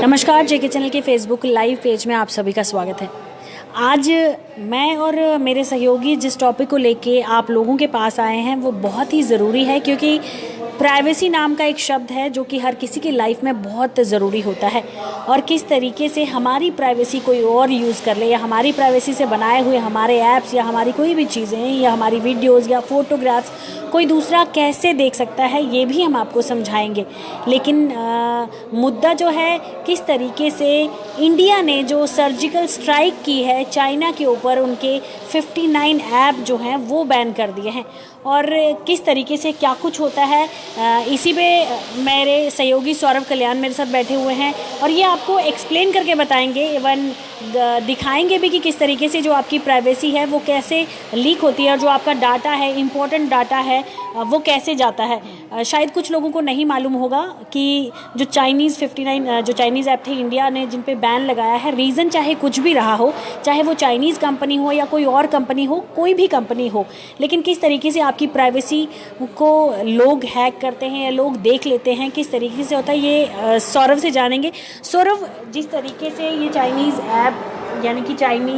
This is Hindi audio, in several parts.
नमस्कार, जेके चैनल के फेसबुक लाइव पेज में आप सभी का स्वागत है। आज मैं और मेरे सहयोगी जिस टॉपिक को लेके आप लोगों के पास आए हैं वो बहुत ही ज़रूरी है, क्योंकि प्राइवेसी नाम का एक शब्द है जो कि हर किसी की लाइफ में बहुत ज़रूरी होता है। और किस तरीके से हमारी प्राइवेसी कोई और यूज़ कर ले, या हमारी प्राइवेसी से बनाए हुए हमारे ऐप्स या हमारी कोई भी चीज़ें या हमारी वीडियोज़ या फोटोग्राफ्स कोई दूसरा कैसे देख सकता है, ये भी हम आपको समझाएंगे। लेकिन मुद्दा जो है, किस तरीके से इंडिया ने जो सर्जिकल स्ट्राइक की है चाइना के ऊपर, उनके 59 ऐप जो हैं वो बैन कर दिए हैं, और किस तरीके से क्या कुछ होता है, इसी पे मेरे सहयोगी सौरभ कल्याण मेरे साथ बैठे हुए हैं और ये आपको एक्सप्लेन करके बताएंगे, इवन दिखाएंगे भी कि किस तरीके से जो आपकी प्राइवेसी है वो कैसे लीक होती है, और जो आपका डाटा है, इम्पोर्टेंट डाटा है, वो कैसे जाता है। शायद कुछ लोगों को नहीं मालूम होगा कि जो चाइनीज़ 59 जो चाइनीज़ ऐप थे इंडिया ने जिन पे बैन लगाया है, रीज़न चाहे कुछ भी रहा हो, चाहे वो चाइनीज़ कंपनी हो या कोई और कंपनी हो, कोई भी कंपनी हो, लेकिन किस तरीके से आपकी प्राइवेसी को लोग हैक करते हैं या लोग देख लेते हैं, किस तरीके से होता है, ये सौरभ से जानेंगे। सौरभ, जिस तरीके से ये चाइनीज़ ऐप यानी कि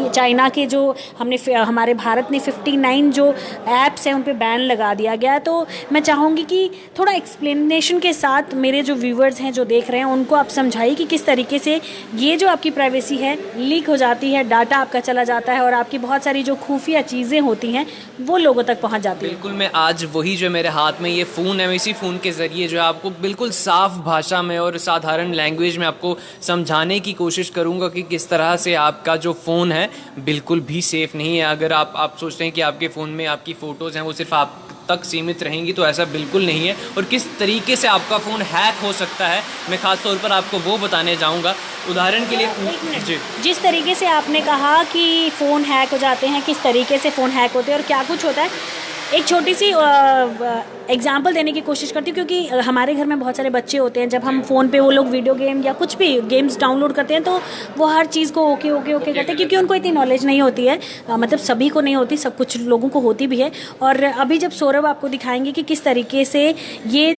चाइना के जो हमारे भारत ने 59 जो ऐप्स हैं उन पे बैन लगा दिया गया, तो मैं चाहूँगी कि थोड़ा एक्सप्लेनेशन के साथ मेरे जो व्यूवर्स हैं जो देख रहे हैं उनको आप समझाइए कि किस तरीके से ये जो आपकी प्राइवेसी है लीक हो जाती है, डाटा आपका चला जाता है और आपकी बहुत सारी जो खुफिया चीज़ें होती हैं वो लोगों तक पहुँच जाती है। बिल्कुल, मैं आज वही जो मेरे हाथ में ये फ़ोन है, इसी फ़ोन के ज़रिए जो है आपको बिल्कुल साफ़ भाषा में और साधारण लैंग्वेज में आपको समझाने की कोशिश करूँगा कि किस तरह से आपका जो फ़ोन है बिल्कुल भी सेफ़ नहीं है। अगर आप सोचते हैं कि आपके फ़ोन में आपकी फ़ोटोज़ हैं वो सिर्फ आप तक सीमित रहेंगी, तो ऐसा बिल्कुल नहीं है। और किस तरीके से आपका फ़ोन हैक हो सकता है, मैं ख़ास तौर पर आपको वो बताने जाऊँगा। उदाहरण के लिए जी, जिस तरीके से आपने कहा कि फ़ोन हैक हो जाते हैं, किस तरीके से फ़ोन हैक होते हैं और क्या कुछ होता है, एक छोटी सी एग्जांपल देने की कोशिश करती हूँ, क्योंकि हमारे घर में बहुत सारे बच्चे होते हैं। जब हम फ़ोन पे वो लोग वीडियो गेम या कुछ भी गेम्स डाउनलोड करते हैं तो वो हर चीज़ को ओके करते हैं, क्योंकि उनको इतनी नॉलेज नहीं होती है। मतलब सभी को नहीं होती, सब कुछ लोगों को होती भी है। और अभी जब सौरभ आपको दिखाएंगे कि किस तरीके से ये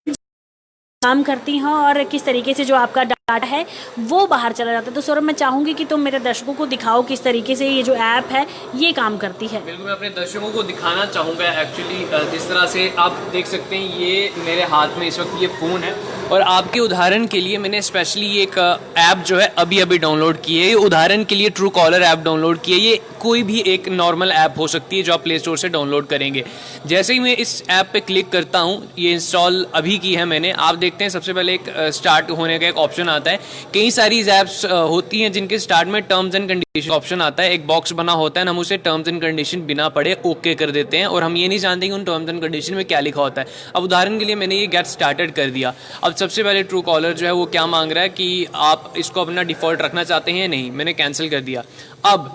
काम करती हैं और किस तरीके से जो आपका डाटा है वो बाहर चला जाता है, तो सौरभ मैं चाहूँगी कि तुम मेरे दर्शकों को दिखाओ किस तरीके से ये जो ऐप है ये काम करती है। बिल्कुल, मैं अपने दर्शकों को दिखाना चाहूँगा। एक्चुअली जिस तरह से आप देख सकते हैं, ये मेरे हाथ में इस वक्त ये फ़ोन है और आपके उदाहरण के लिए मैंने स्पेशली एक ऐप जो है अभी डाउनलोड की है। ये उदाहरण के लिए ट्रू कॉलर ऐप डाउनलोड की है। ये कोई भी एक नॉर्मल ऐप हो सकती है जो आप प्ले स्टोर से डाउनलोड करेंगे। जैसे ही मैं इस ऐप पे क्लिक करता हूँ, ये इंस्टॉल अभी की है मैंने, आप देखते हैं सबसे पहले एक स्टार्ट होने का एक ऑप्शन आता है। कई सारी ऐप्स होती हैं जिनके स्टार्ट में टर्म्स एंड कंडीशन ऑप्शन आता है, एक बॉक्स बना होता है, हम उसे टर्म्स एंड कंडीशन बिना पढ़े ओके कर देते हैं और हम ये नहीं जानते कि उन टर्म्स एंड कंडीशन में क्या लिखा होता है। अब उदाहरण के लिए मैंने ये गेट स्टार्टेड कर दिया। अब सबसे पहले ट्रू कॉलर जो है वो क्या मांग रहा है कि आप इसको अपना डिफ़ॉल्ट रखना चाहते हैं या नहीं, मैंने कैंसिल कर दिया। अब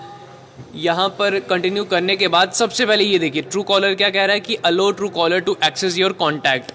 यहाँ पर कंटिन्यू करने के बाद सबसे पहले ये देखिए ट्रू कॉलर क्या कह रहा है कि allow Truecaller to access your contact.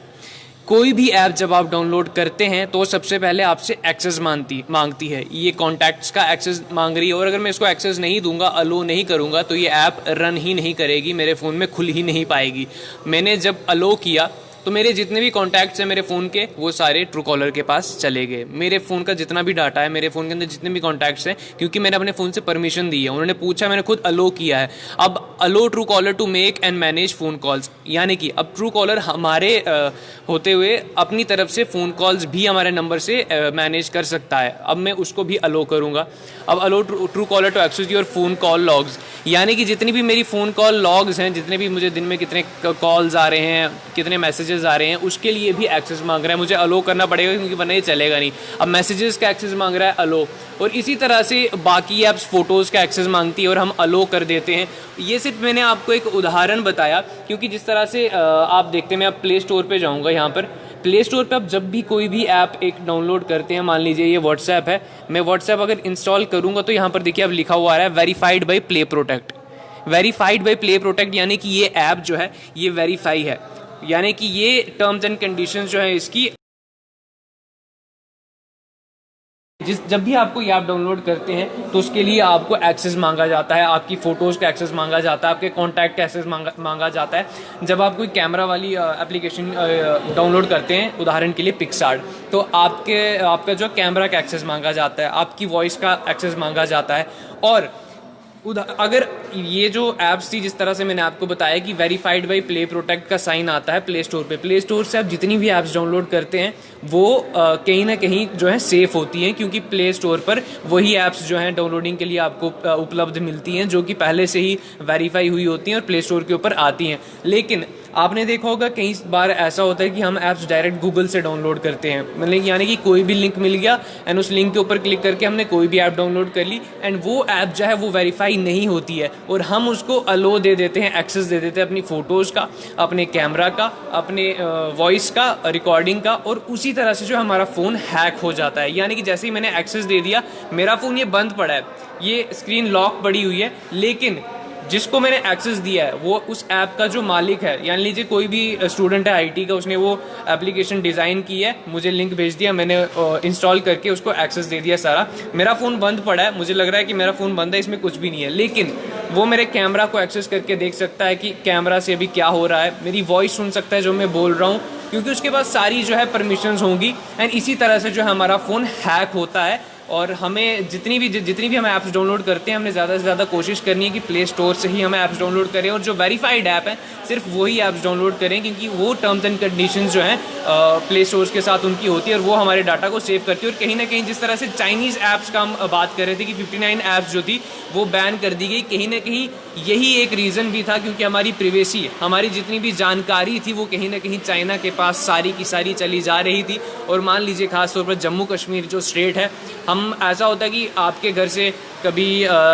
कोई भी ऐप जब आप डाउनलोड करते हैं तो सबसे पहले आपसे एक्सेस मांगती है, ये कॉन्टैक्ट्स का एक्सेस मांग रही है, और अगर मैं इसको एक्सेस नहीं दूंगा, अलो नहीं करूंगा, तो ये ऐप रन ही नहीं करेगी, मेरे फ़ोन में खुल ही नहीं पाएगी। मैंने जब अलो किया तो मेरे जितने भी कॉन्टैक्ट्स हैं मेरे फ़ोन के, वो सारे ट्रू कॉलर के पास चले गए। मेरे फ़ोन का जितना भी डाटा है, मेरे फ़ोन के अंदर जितने भी कॉन्टैक्ट्स हैं, क्योंकि मैंने अपने फ़ोन से परमिशन दी है, उन्होंने पूछा, मैंने खुद अलो किया है। अब allow Truecaller to make and manage phone calls, यानी कि अब ट्रू कॉलर हमारे होते हुए अपनी तरफ से फ़ोन कॉल्स भी हमारे नंबर से मैनेज कर सकता है। अब मैं उसको भी अलो करूँगा। अब allow Truecaller to access your phone call logs, यानी कि जितनी भी मेरी फ़ोन कॉल लॉग्स हैं, जितने भी मुझे दिन में कितने कॉल्स आ रहे हैं, कितने मैसेजेस आ रहे हैं, उसके लिए भी एक्सेस मांग रहा है। मुझे अलो करना पड़ेगा क्योंकि वरना ये चलेगा नहीं। अब मैसेजेस का एक्सेस मांग रहा है, अलो, और इसी तरह से बाकी ऐप्स फ़ोटोज़ का एक्सेस मांगती है और हम अलो कर देते हैं। ये सिर्फ मैंने आपको एक उदाहरण बताया, क्योंकि जिस तरह से आप देखते हैं, मैं अब प्ले स्टोर पर जाऊँगा। यहाँ पर प्ले स्टोर पे आप जब भी कोई भी ऐप एक डाउनलोड करते हैं, मान लीजिए ये व्हाट्सएप है, मैं व्हाट्सएप अगर इंस्टॉल करूँगा तो यहाँ पर देखिए अब लिखा हुआ आ रहा है verified bye play protect. Verified bye play protect यानी कि ये ऐप जो है ये वेरीफाई है, यानी कि ये टर्म्स एंड कंडीशंस जो है इसकी जब भी आपको ये ऐप डाउनलोड करते हैं तो उसके लिए आपको एक्सेस मांगा जाता है, आपकी फ़ोटोज़ का एक्सेस मांगा जाता है, आपके कॉन्टैक्ट का एक्सेस मांगा जाता है। जब आप कोई कैमरा वाली एप्लीकेशन डाउनलोड करते हैं, उदाहरण के लिए पिक्सआर्ट, तो आपका जो कैमरा का एक्सेस मांगा जाता है, आपकी वॉइस का एक्सेस मांगा जाता है। और अगर ये जो ऐप्स थी, जिस तरह से मैंने आपको बताया कि वेरीफाइड बाई प्ले प्रोटेक्ट का साइन आता है प्ले स्टोर पे, प्ले स्टोर से आप जितनी भी ऐप्स डाउनलोड करते हैं वो कहीं ना कहीं जो है सेफ़ होती हैं, क्योंकि प्ले स्टोर पर वही ऐप्स जो हैं डाउनलोडिंग के लिए आपको उपलब्ध मिलती हैं, जो कि पहले से ही वेरीफाई हुई होती हैं और प्ले स्टोर के ऊपर आती हैं। लेकिन आपने देखा होगा कई बार ऐसा होता है कि हम ऐप्स डायरेक्ट गूगल से डाउनलोड करते हैं, मतलब यानी कि कोई भी लिंक मिल गया एंड उस लिंक के ऊपर क्लिक करके हमने कोई भी ऐप डाउनलोड कर ली एंड वो ऐप जो है वो वेरीफाई नहीं होती है और हम उसको अलो दे देते हैं, एक्सेस दे देते हैं अपनी फ़ोटोज़ का, अपने कैमरा का, अपने वॉइस का, रिकॉर्डिंग का, और उसी तरह से जो हमारा फ़ोन हैक हो जाता है। यानी कि जैसे ही मैंने एक्सेस दे दिया, मेरा फ़ोन ये बंद पड़ा है, ये स्क्रीन लॉक पड़ी हुई है, लेकिन जिसको मैंने एक्सेस दिया है वो उस ऐप का जो मालिक है, यानी लीजिए कोई भी स्टूडेंट है आईटी का, उसने वो एप्लीकेशन डिज़ाइन की है, मुझे लिंक भेज दिया, मैंने इंस्टॉल करके उसको एक्सेस दे दिया सारा, मेरा फ़ोन बंद पड़ा है, मुझे लग रहा है कि मेरा फ़ोन बंद है, इसमें कुछ भी नहीं है, लेकिन वो मेरे कैमरा को एक्सेस करके देख सकता है कि कैमरा से अभी क्या हो रहा है, मेरी वॉइस सुन सकता है जो मैं बोल रहा हूँ, क्योंकि उसके पास सारी जो है परमिशंस होंगी। एंड इसी तरह से जो हमारा फ़ोन हैक होता है। और हमें जितनी भी हम ऐप्स डाउनलोड करते हैं, हमने ज़्यादा से ज़्यादा कोशिश करनी है कि प्ले स्टोर से ही हम ऐप्स डाउनलोड करें और जो वेरीफाइड ऐप है सिर्फ वही ऐप्स डाउनलोड करें, क्योंकि वो टर्म्स एंड कंडीशंस जो हैं प्ले स्टोर्स के साथ उनकी होती है और वो हमारे डाटा को सेव करती है। और कहीं ना कहीं जिस तरह से चाइनीज़ ऐप्स का हम बात कर रहे थे कि 59 ऐप्स जो थी वो बैन कर दी गई, कहीं ना कहीं यही एक रीज़न भी था, क्योंकि हमारी प्रिवेसी, हमारी जितनी भी जानकारी थी वो कहीं ना कहीं चाइना के पास सारी की सारी चली जा रही थी। और मान लीजिए खास तौर पर जम्मू कश्मीर जो स्टेट है, हम ऐसा होता है कि आपके घर से कभी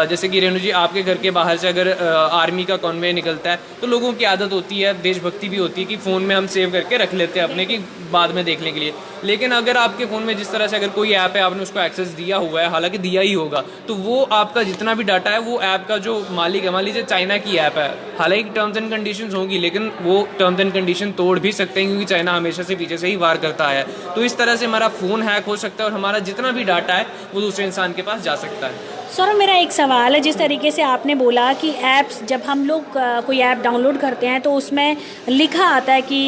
जैसे कि रेणु जी, आपके घर के बाहर से अगर आर्मी का कॉन्वे निकलता है तो लोगों की आदत होती है, देशभक्ति भी होती है कि फ़ोन में हम सेव करके रख लेते हैं अपने, कि बाद में देखने के लिए। लेकिन अगर आपके फ़ोन में जिस तरह से अगर कोई ऐप है, आपने उसको एक्सेस दिया हुआ है, हालांकि दिया ही होगा, तो वो आपका जितना भी डाटा है वो ऐप का जो मालिक है, मान लीजिए चाइना की ऐप है, हालांकि टर्म्स एंड कंडीशंस होंगी, लेकिन वो टर्म्स एंड कंडीशन तोड़ भी सकते हैं, क्योंकि चाइना हमेशा से पीछे से ही वार करता आया है। तो इस तरह से हमारा फ़ोन हैक हो सकता है और हमारा जितना भी डाटा है वो दूसरे इंसान के पास जा सकता है। सौरभ, मेरा एक सवाल है, जिस तरीके से आपने बोला कि ऐप्स, जब हम लोग कोई ऐप डाउनलोड करते हैं तो उसमें लिखा आता है कि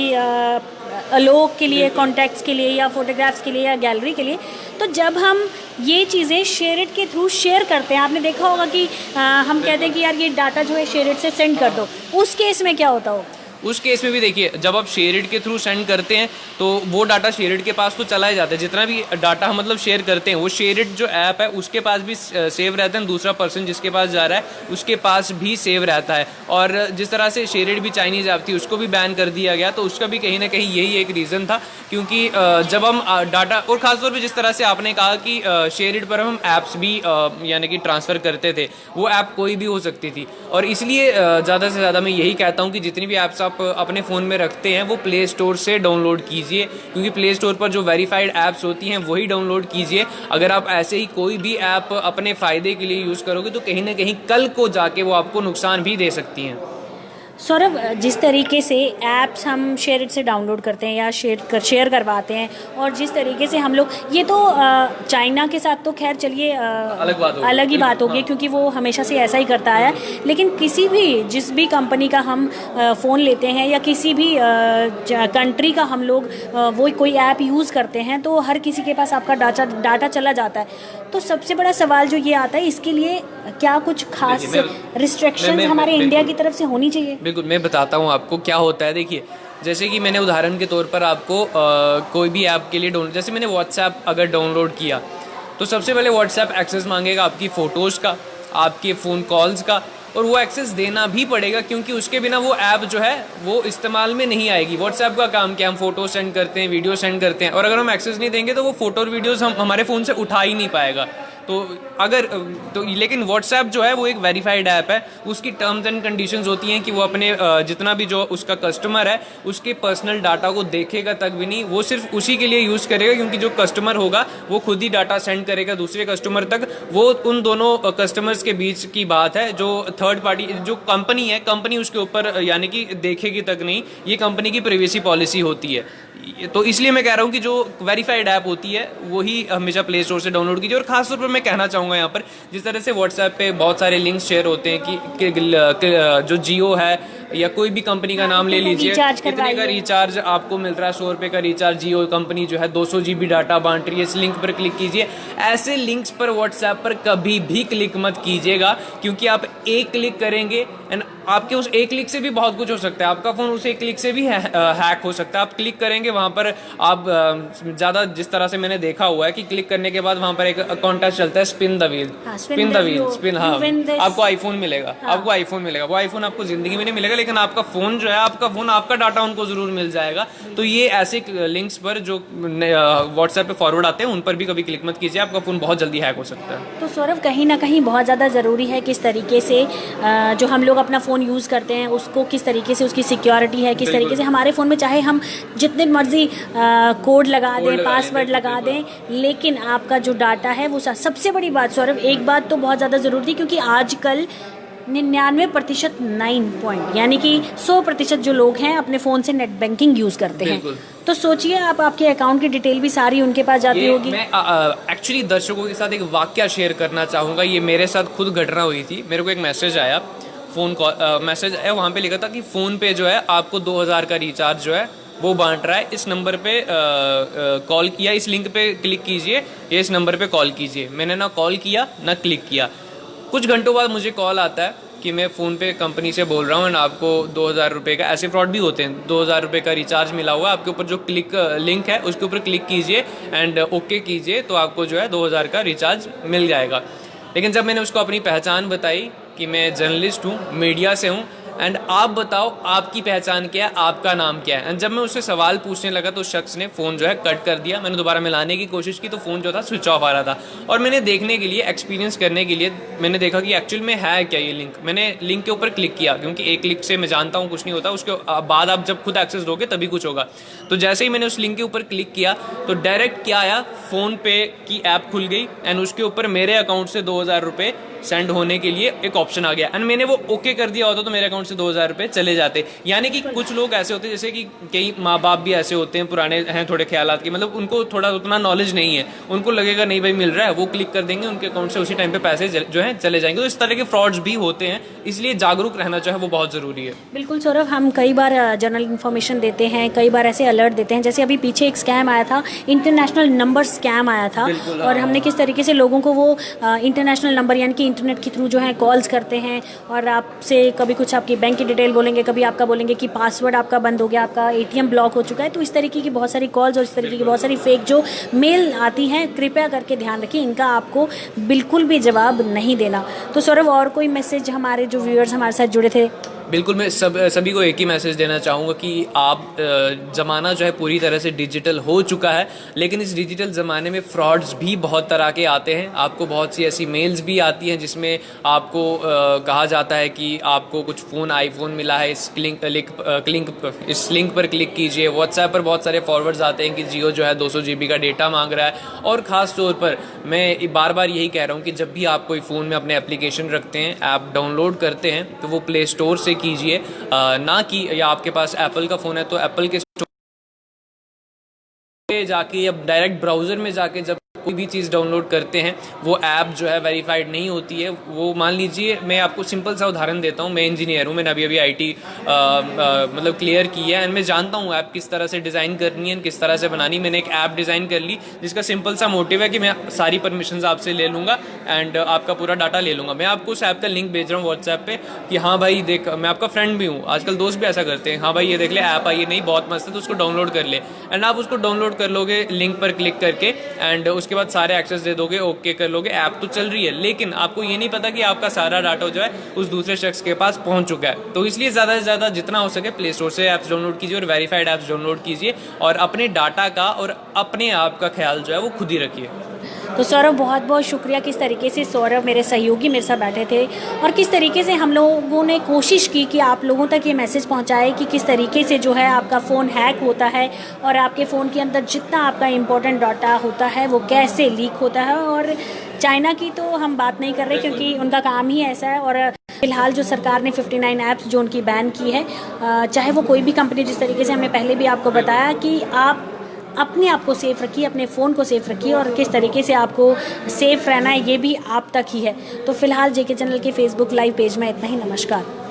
अलोक के लिए, कॉन्टैक्ट्स के लिए, या फोटोग्राफ्स के लिए, या गैलरी के लिए, तो जब हम ये चीज़ें शेयरिट के थ्रू शेयर करते हैं, आपने देखा होगा कि हम कहते हैं कि यार ये डाटा जो है शेयरिट से सेंड कर दो, उस केस में क्या होता हो? उस केस में भी देखिए, जब आप शेयरिट के थ्रू सेंड करते हैं तो वो डाटा शेयरिट के पास तो चला ही जाता है, जितना भी डाटा हम मतलब शेयर करते हैं वो शेयरिट जो ऐप है उसके पास भी सेव रहता है, दूसरा पर्सन जिसके पास जा रहा है उसके पास भी सेव रहता है। और जिस तरह से शेयरिट भी चाइनीज़ ऐप थी उसको भी बैन कर दिया गया, तो उसका भी कहीं ना कहीं यही एक रीज़न था, क्योंकि जब हम डाटा, और ख़ासतौर पर जिस तरह से आपने कहा कि शेयरिट पर हम ऐप्स भी यानी कि ट्रांसफ़र करते थे, वो ऐप कोई भी हो सकती थी। और इसलिए ज़्यादा से ज़्यादा मैं यही कहता हूँ कि जितनी भी ऐप्स आप अपने फ़ोन में रखते हैं वो प्ले स्टोर से डाउनलोड कीजिए, क्योंकि प्ले स्टोर पर जो वेरीफाइड ऐप्स होती हैं वही डाउनलोड कीजिए। अगर आप ऐसे ही कोई भी ऐप अपने फ़ायदे के लिए यूज़ करोगे तो कहीं ना कहीं कल को जाके वो आपको नुकसान भी दे सकती हैं। सौरभ, जिस तरीके से ऐप्स हम शेयरिट से डाउनलोड करते हैं या शेयर करवाते हैं, और जिस तरीके से हम लोग, ये तो चाइना के साथ तो खैर चलिए अलग ही बात होगी, क्योंकि वो हमेशा से ऐसा ही करता आया है। लेकिन किसी भी, जिस भी कंपनी का हम फ़ोन लेते हैं या किसी भी कंट्री का हम लोग वो कोई ऐप यूज़ करते हैं, तो हर किसी के पास आपका डाटा चला जाता है। तो सबसे बड़ा सवाल जो ये आता है, इसके लिए क्या कुछ खास रिस्ट्रिक्शंस हमारे इंडिया की तरफ से होनी चाहिए? बिल्कुल, मैं बताता हूँ आपको क्या होता है। देखिए, जैसे कि मैंने उदाहरण के तौर पर आपको कोई भी ऐप के लिए डाउनलोड, जैसे मैंने व्हाट्सएप अगर डाउनलोड किया तो सबसे पहले व्हाट्सएप एक्सेस मांगेगा आपकी फ़ोटोज़ का, आपके फ़ोन कॉल्स का, और वो एक्सेस देना भी पड़ेगा, क्योंकि उसके बिना वो ऐप जो है वो इस्तेमाल में नहीं आएगी। व्हाट्सएप का काम क्या, हम फ़ोटो सेंड करते हैं, वीडियो सेंड करते हैं, और अगर हम एक्सेस नहीं देंगे तो वो फ़ोटो और वीडियोज़ हम हमारे फ़ोन से उठा ही नहीं पाएगा। लेकिन व्हाट्सएप जो है वो एक वेरीफाइड ऐप है, उसकी टर्म्स एंड कंडीशंस होती हैं कि वो अपने जितना भी जो उसका कस्टमर है उसके पर्सनल डाटा को देखेगा तक भी नहीं, वो सिर्फ उसी के लिए यूज़ करेगा, क्योंकि जो कस्टमर होगा वो खुद ही डाटा सेंड करेगा दूसरे कस्टमर तक। वो उन दोनों कस्टमर्स के बीच की बात है, जो थर्ड पार्टी जो कंपनी है, कंपनी उसके ऊपर यानी कि देखेगी तक नहीं, ये कंपनी की प्राइवेसी पॉलिसी होती है। तो इसलिए मैं कह रहा हूँ कि जो वेरीफाइड ऐप होती है वही हमेशा प्ले स्टोर से डाउनलोड कीजिए। और खासतौर पर मैं कहना चाहूँगा यहाँ पर, जिस तरह से व्हाट्सएप पे बहुत सारे लिंक्स शेयर होते हैं कि जो जियो है या कोई भी कंपनी का नाम ले लीजिए, इतने का रिचार्ज आपको मिल रहा है, 100 रुपये का रिचार्ज, जियो कंपनी जो है 200 GB डाटा बांट रही है, इस लिंक पर क्लिक कीजिए। ऐसे लिंक्स पर व्हाट्सएप पर कभी भी क्लिक मत कीजिएगा, क्योंकि आप एक क्लिक करेंगे एंड आपके उस एक क्लिक से भी बहुत कुछ हो सकता है। आपका फ़ोन उस एक क्लिक से भी हैक हो सकता है। आप क्लिक करेंगे वहाँ पर, आप ज़्यादा जिस तरह से मैंने देखा हुआ है कि क्लिक करने के बाद वहाँ पर एक कॉन्टेस्ट चलता है, spin the wheel, spin the wheel, spin, हाँ, आपको आईफोन मिलेगा, आपको आईफोन मिलेगा। वो आईफोन आपको ज़िंदगी में नहीं मिलेगा, लेकिन आपका फ़ोन जो है, आपका फ़ोन, आपका डाटा उनको ज़रूर मिल जाएगा। तो ये ऐसे लिंक्स पर जो व्हाट्सएप पे फॉरवर्ड आते हैं उन पर भी कभी क्लिक मत कीजिए, आपका फ़ोन बहुत जल्दी हैक हो सकता है। तो सौरभ, कहीं ना कहीं बहुत ज़्यादा ज़रूरी है किस तरीके से जो हम लोग अपना फ़ोन यूज़ करते हैं उसको किस तरीके से उसकी सिक्योरिटी है, किस तरीके से हमारे फ़ोन में चाहे हम जितने मर्जी कोड लगा दें, पासवर्ड लगा दें, लेकिन आपका जो डाटा है वो सबसे बड़ी बात सौरभ, एक बात तो बहुत ज़्यादा ज़रूरी थी, क्योंकि आजकल 99% 9 पॉइंट यानी कि 100% जो लोग हैं अपने फ़ोन से नेट बैंकिंग यूज़ करते हैं। तो सोचिए आप, आपके अकाउंट की डिटेल भी सारी उनके पास जाती होगी। मैं एक्चुअली दर्शकों के साथ एक वाकया शेयर करना चाहूँगा। ये मेरे साथ खुद घटना हुई थी। मेरे को एक मैसेज आया, फ़ोन कॉल मैसेज आया, वहाँ पे लिखा था कि फ़ोन पे जो है आपको 2000 का रिचार्ज जो है वो बांट रहा है, इस नंबर पे कॉल किया, इस लिंक पे क्लिक कीजिए या इस नंबर पे कॉल कीजिए। मैंने ना कॉल किया ना क्लिक किया। कुछ घंटों बाद मुझे कॉल आता है कि मैं फ़ोन पे कंपनी से बोल रहा हूँ एंड आपको 2000 रुपये का, ऐसे फ्रॉड भी होते हैं, 2000 रुपये का रिचार्ज मिला हुआ है, आपके ऊपर जो लिंक है उसके ऊपर क्लिक कीजिए एंड ओके कीजिए तो आपको जो है 2000 का रिचार्ज मिल जाएगा। लेकिन जब मैंने उसको अपनी पहचान बताई कि मैं जर्नलिस्ट हूँ, मीडिया से हूँ, एंड आप बताओ आपकी पहचान क्या है, आपका नाम क्या है, एंड जब मैं उससे सवाल पूछने लगा तो शख्स ने फ़ोन जो है कट कर दिया। मैंने दोबारा मिलाने की कोशिश की तो फ़ोन जो था स्विच ऑफ आ रहा था। और मैंने देखने के लिए, एक्सपीरियंस करने के लिए मैंने देखा कि एक्चुअल में है क्या ये लिंक। मैंने लिंक के ऊपर क्लिक किया, क्योंकि एक क्लिक से मैं जानता हूँ कुछ नहीं होता, उसके बाद आप जब खुद एक्सेस दोगे तभी कुछ होगा। तो जैसे ही मैंने उस लिंक के ऊपर क्लिक किया तो डायरेक्ट क्या आया, फ़ोन पे की ऐप खुल गई एंड उसके ऊपर मेरे अकाउंट से 2000 रुपये सेंड होने के लिए एक ऑप्शन आ गया एंड मैंने वो ओके कर दिया होता तो मेरे अकाउंट से 2000 रुपये चले जाते। यानी कि कुछ लोग ऐसे होते हैं, जैसे कि कई माँ बाप भी ऐसे होते हैं, पुराने हैं थोड़े ख्यालात के, मतलब उनको थोड़ा उतना नॉलेज नहीं है, उनको लगेगा नहीं भाई मिल रहा है, वो क्लिक कर देंगे, उनके अकाउंट से उसी टाइम पे पैसे जो है चले जाएंगे। तो इस तरह के फ्रॉड्स भी होते हैं, इसलिए जागरूक रहना जो है वो बहुत ज़रूरी है। बिल्कुल सौरभ, हम कई बार जनरल इन्फॉर्मेशन देते हैं, कई बार ऐसे अलर्ट देते हैं, जैसे अभी पीछे एक स्कैम आया था, इंटरनेशनल नंबर स्कैम आया था, और हमने किस तरीके से लोगों को वो इंटरनेशनल नंबर यानी कि इंटरनेट के थ्रू जो है कॉल्स करते हैं और आपसे कभी कुछ आपकी बैंक की डिटेल बोलेंगे, कभी आपका बोलेंगे कि पासवर्ड आपका बंद हो गया, आपका ATM ब्लॉक हो चुका है। तो इस तरीके की बहुत सारी कॉल्स और इस तरीके की बहुत सारी फेक जो मेल आती हैं, कृपया करके ध्यान रखिए, इनका आपको बिल्कुल भी जवाब नहीं देना। तो सौरभ, और कोई मैसेज हमारे जो व्यूअर्स हमारे साथ जुड़े थे? बिल्कुल, मैं सभी को एक ही मैसेज देना चाहूँगा कि आप ज़माना जो है पूरी तरह से डिजिटल हो चुका है, लेकिन इस डिजिटल ज़माने में फ्रॉड्स भी बहुत तरह के आते हैं। आपको बहुत सी ऐसी मेल्स भी आती हैं जिसमें आपको कहा जाता है कि आपको कुछ फ़ोन, आईफोन मिला है, इस लिंक पर क्लिक कीजिए। व्हाट्सएप पर बहुत सारे फॉरवर्ड्स आते हैं कि जियो जो है 200 GB का डेटा मांग रहा है। और ख़ास तौर पर मैं बार बार यही कह रहा हूँ कि जब भी आप कोई फ़ोन में अपने एप्लीकेशन रखते हैं, ऐप डाउनलोड करते हैं, तो वो प्ले स्टोर से कीजिए, ना कि, या आपके पास एप्पल का फ़ोन है तो एप्पल के स्टोर पे जाके या डायरेक्ट ब्राउज़र में जाके जब कोई भी चीज़ डाउनलोड करते हैं वो ऐप जो है वेरीफाइड नहीं होती है। वो मान लीजिए, मैं आपको सिंपल सा उदाहरण देता हूँ, मैं इंजीनियर हूँ, मैंने अभी IT मतलब क्लियर की है एंड मैं जानता हूँ ऐप किस तरह से डिज़ाइन करनी है, किस तरह से बनानी। मैंने एक ऐप डिज़ाइन कर ली जिसका सिंपल सा मोटिव है कि मैं सारी परमिशंस आपसे ले लूँगा एंड आपका पूरा डाटा ले लूँगा। मैं आपको उस ऐप का लिंक भेज रहा हूँ व्हाट्सएप पे कि हाँ भाई देख, मैं आपका फ्रेंड भी हूँ, आजकल दोस्त भी ऐसा करते हैं, हाँ भाई ये देख ले ऐप आई है, नहीं बहुत मस्त है तो उसको डाउनलोड कर ले। एंड आप उसको डाउनलोड कर लोगे लिंक पर क्लिक करके एंड उसके बाद सारे एक्सेस दे दोगे, ओके कर लोगे, ऐप तो चल रही है, लेकिन आपको ये नहीं पता कि आपका सारा डाटा जो है उस दूसरे शख्स के पास पहुंच चुका है। तो इसलिए ज़्यादा से ज़्यादा जितना हो सके प्ले स्टोर से ऐप्स डाउनलोड कीजिए और वेरीफाइड ऐप्स डाउनलोड कीजिए और अपने डाटा का और अपने आप का ख्याल जो है वो खुद ही रखिए। तो सौरभ, बहुत बहुत शुक्रिया, किस तरीके से सौरभ मेरे सहयोगी मेरे साथ बैठे थे और किस तरीके से हम लोगों ने कोशिश की कि आप लोगों तक ये मैसेज पहुंचाए कि किस तरीके से जो है आपका फ़ोन हैक होता है और आपके फ़ोन के अंदर जितना आपका इम्पोर्टेंट डाटा होता है वो कैसे लीक होता है। और चाइना की तो हम बात नहीं कर रहे क्योंकि उनका काम ही ऐसा है, और फिलहाल जो सरकार ने 59 ऐप्स जो उनकी बैन की है, चाहे वो कोई भी कंपनी, जिस तरीके से हमने पहले भी आपको बताया कि आप अपने आप को सेफ़ रखिए, अपने फ़ोन को सेफ़ रखिए, और किस तरीके से आपको सेफ़ रहना है ये भी आप तक ही है। तो फिलहाल जेके चैनल के फेसबुक लाइव पेज में इतना ही। नमस्कार।